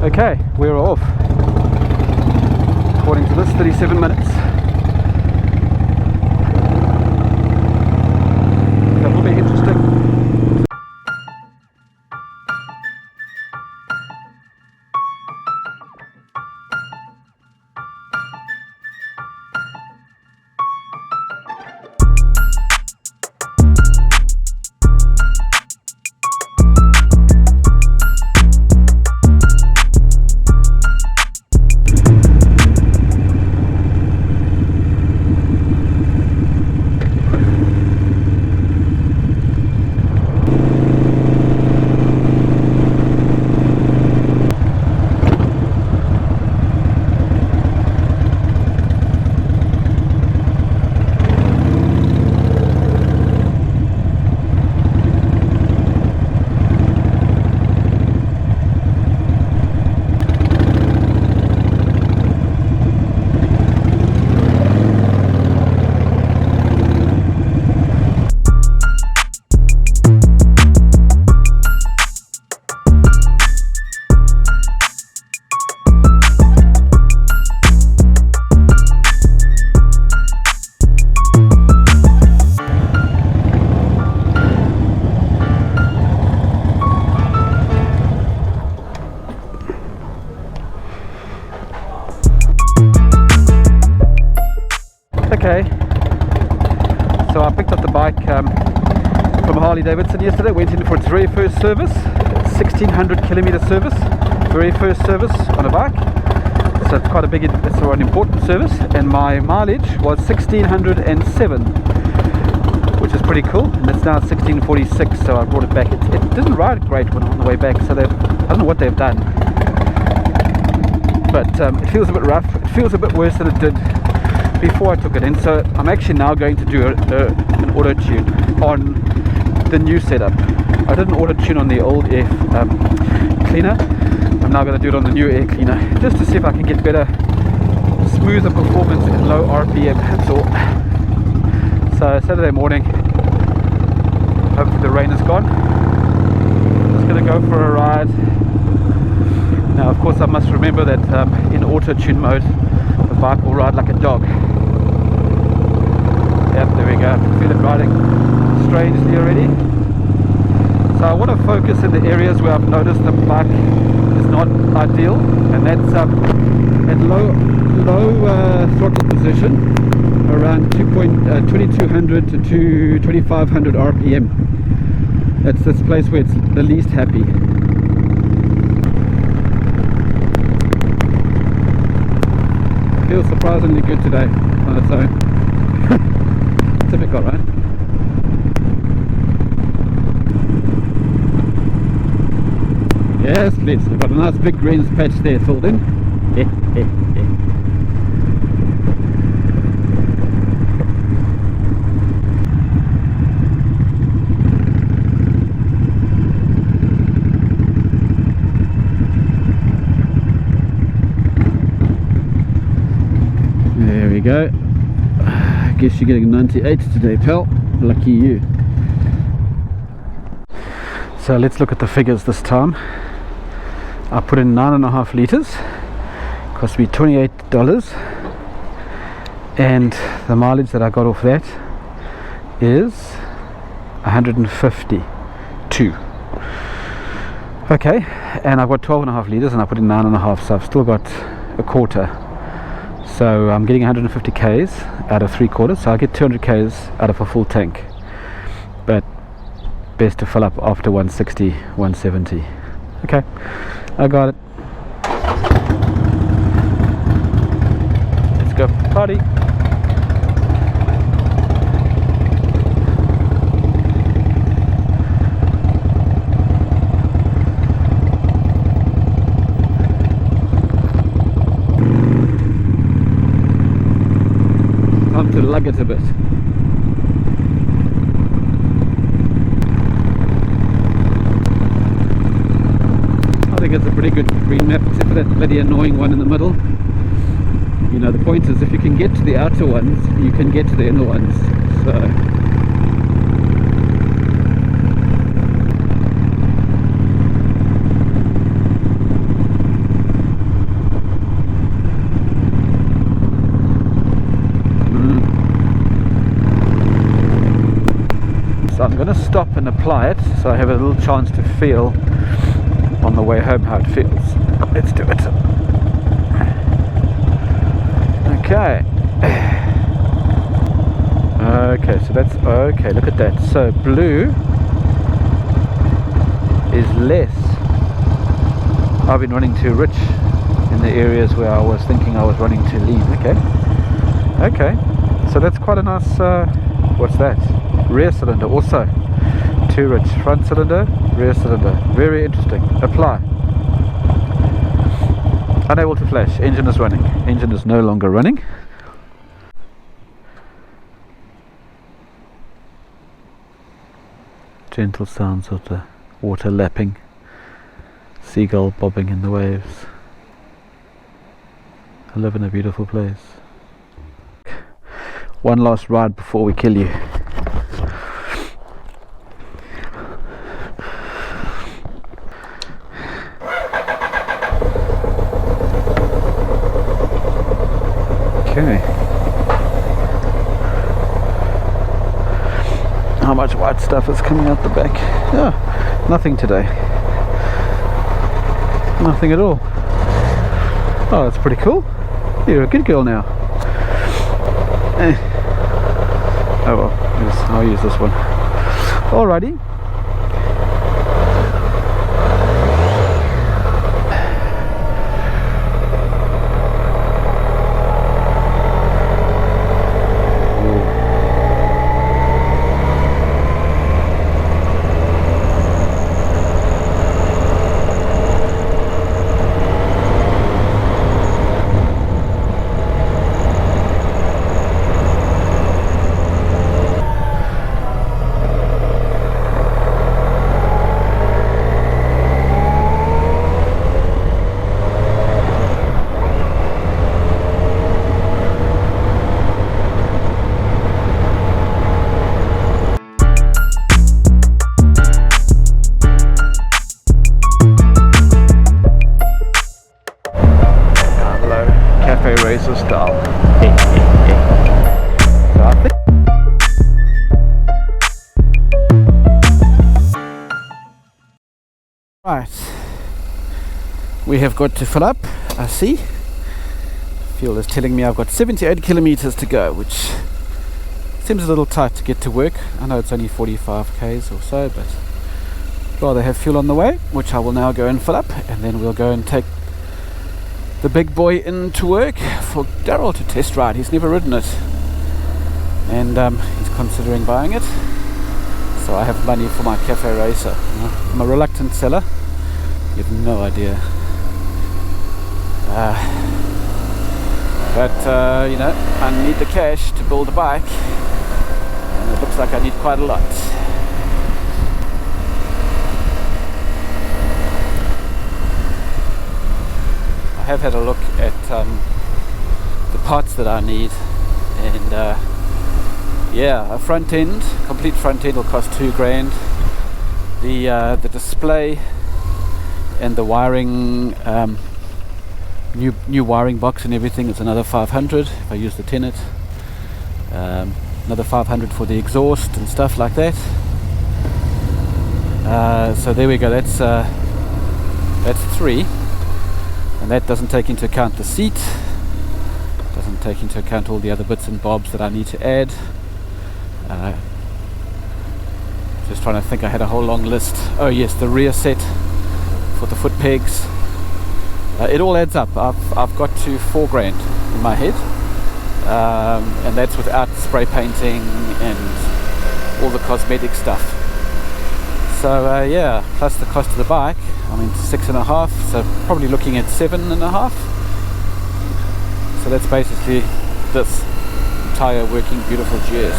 Okay, we're off. According to this, 37 minutes. That will be interesting. Okay, so I picked up the bike from Harley-Davidson yesterday, went in for its very first service, 1600 kilometer service, very first service on a bike, so it's quite a big, it's an important service, and my mileage was 1607, which is pretty cool, and it's now 1646, so I brought it back. It didn't ride great when on the way back, so I don't know what they've done, but it feels a bit rough, it feels a bit worse than it did before I took it in. So I'm actually now going to do an auto tune on the new setup. I did an auto tune on the old air cleaner. I'm now going to do it on the new air cleaner just to see if I can get better, smoother performance in low RPM. That's all. So Saturday morning, hopefully the rain is gone. Just going to go for a ride. Now of course I must remember that in auto tune mode the bike will ride like a dog. Yep, there we go. I can feel it riding strangely already. So I want to focus in the areas where I've noticed the bike is not ideal, and that's at low throttle position, around 2200 to 2500 RPM. That's this place where it's the least happy. Feels surprisingly good today on its own. Typical, right? Yes, please. We've got a nice big greens patch there filled in. There we go. I guess you're getting 98 today, pal. Lucky you. So let's look at the figures this time. I put in 9.5 litres, cost me $28, and the mileage that I got off that is 152. Okay, and I've got 12.5 litres and I put in 9.5, so I've still got a quarter. So I'm getting 150 k's out of 3/4, so I get 200 k's out of a full tank. But best to fill up after 160, 170. Okay, I got it. Let's go party. Time to lug it a bit. I think it's a pretty good green map, except for that bloody annoying one in the middle. You know, the point is if you can get to the outer ones, you can get to the inner ones. So and apply it, so I have a little chance to feel on the way home how it feels. Let's do it. Okay. Okay, so that's okay. Look at that. So blue is less. I've been running too rich in the areas where I was thinking I was running too lean. Okay, so that's quite a nice what's that, rear cylinder also too rich, front cylinder, rear cylinder, very interesting. Apply. Unable to flash. Engine is running. Engine is no longer running. Gentle sounds of the water lapping, seagull bobbing in the waves. I live in a beautiful place. One last ride before we kill you. Okay. How much white stuff is coming out the back? Oh, nothing today. Nothing at all. Oh, that's pretty cool. You're a good girl now. Oh well, I'll use this one. Alrighty. Style. So I think right, we have got to fill up. I see fuel is telling me I've got 78 kilometers to go, which seems a little tight to get to work. I know it's only 45 k's or so, but I'd rather have fuel on the way, which I will now go and fill up, and then we'll go and take the big boy into work for Darryl to test ride. He's never ridden it, and he's considering buying it, so I have money for my cafe racer. I'm a reluctant seller, you have no idea, but you know, I need the cash to build a bike, and it looks like I need quite a lot. I have had a look at the parts that I need, and yeah, a front end, complete front end will cost $2,000. The display and the wiring, new wiring box and everything is another $500 if I use the Tenet. Another $500 for the exhaust and stuff like that. So there we go. That's 3. And that doesn't take into account the seat, doesn't take into account all the other bits and bobs that I need to add. Just trying to think, I had a whole long list. Oh yes, the rear set for the foot pegs. It all adds up. I've got to $4,000 in my head, and that's without spray painting and all the cosmetic stuff. So yeah, plus the cost of the bike, I mean 6.5, so probably looking at 7.5. So that's basically this entire working beautiful GS.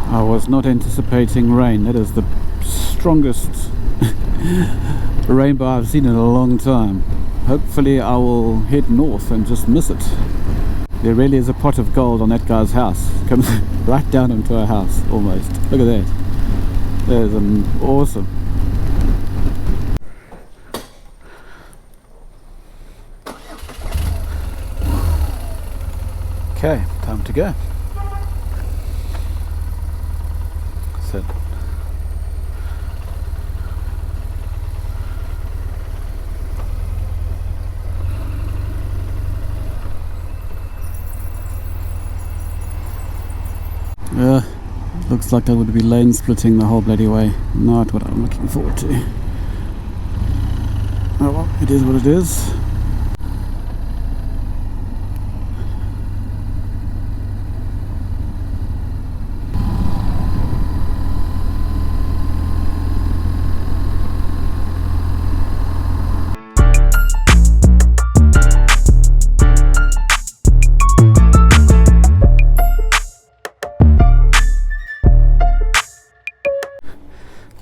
I was not anticipating rain. That is the strongest rainbow I've seen in a long time. Hopefully I will head north and just miss it. There really is a pot of gold on that guy's house. It comes right down into our house, almost. Look at that. That is awesome. Okay, time to go. So looks like that would be lane splitting the whole bloody way. Not what I'm looking forward to. Oh well, it is what it is.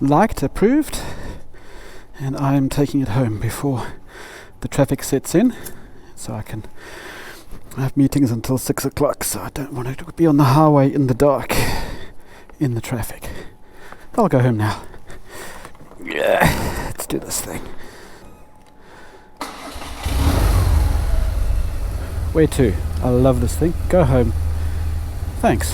Liked, approved, and I'm taking it home before the traffic sets in, so I can have meetings until 6 o'clock, so I don't want to be on the highway in the dark in the traffic. I'll go home now. Yeah, let's do this thing. Where to? I love this thing. Go home. Thanks.